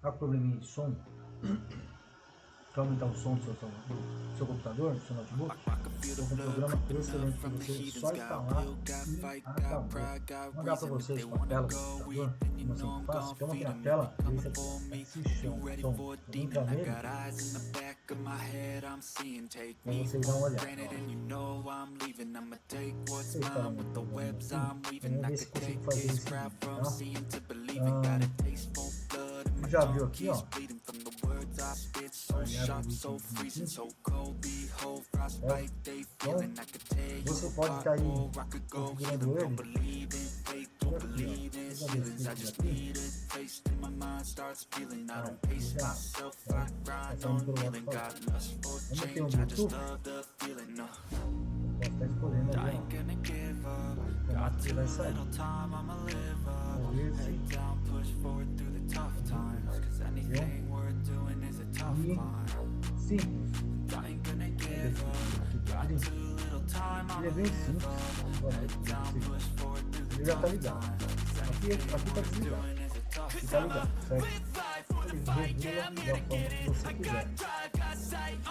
Tá com probleminha de som? Quer aumentar o som do seu computador, do seu notebook? Estou com um programa excelente para você, só instalar e acabou. Vou mandar para vocês com a tela do computador, como eu sempre faço. Então aqui na tela, esse aqui, som. Entra nele, para vocês dar uma olhada. Você está vamos ver se consigo fazer isso aqui, tá? Já viu aqui, ó. Então, você pode estar aí configurando ele vamos ter um Bluetooth. Posso estar escolhendo ali, ó. Vai sair. Sim, ele é bem simples. Ele já está ligado. Aqui está desligado. Aqui está ligado, certo? Ele regula da forma que você quiser.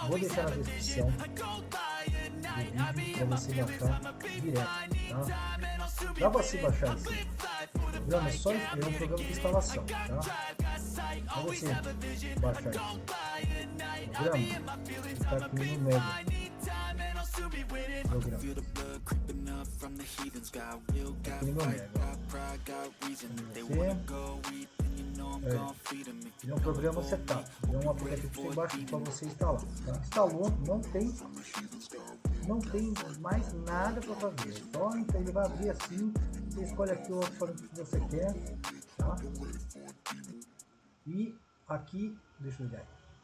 Vou deixar na descrição do vídeo para você baixar direto, tá? Dá para você baixar esse programa, é só escolher um programa de instalação, tá? Para você baixar esse programa, está aqui no MESMO. Aqui no MESMO. Ele é um programa setup, é um aplicativo que você baixa para você instalar. Tá? Instalou, não tem mais nada para fazer. Só então ele vai abrir assim, você escolhe aqui o opção que você quer, tá? E aqui, deixa eu ver,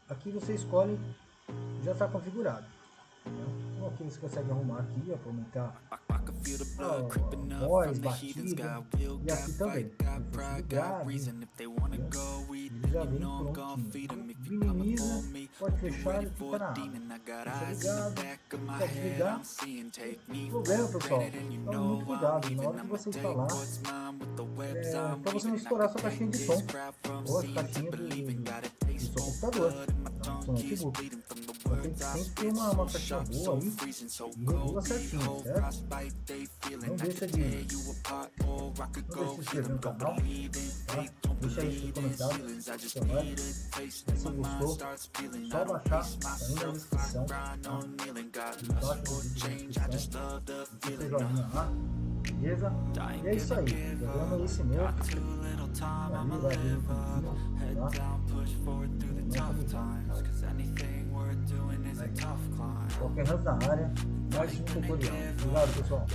aqui você escolhe, já está configurado. Então aqui você consegue arrumar aqui, ó, para aumentar a voz, batida, e aqui também, grave, ele já vem prontinho. Minimiza, pode fechar e fica na área. Deixa ligado, pode desligar. Problema, pessoal, então muito cuidado na hora que você instalar, para você não estourar sua caixinha de som ou a caixinha do seu computador, do seu notebook. Então tem que sempre ter uma caixinha boa aí e regula certinho, certo? Não deixa de se inscrever no canal, tá? Deixa aí seus comentários, seu like, se você gostou, só baixar, tá aí na descrição, tá? Embaixo do vídeo na descrição, deixa seu joinha lá, beleza? E é isso aí, o programa é esse meu, ali vai vir no qualquer resto da área, mais um tutorial. Obrigado, pessoal.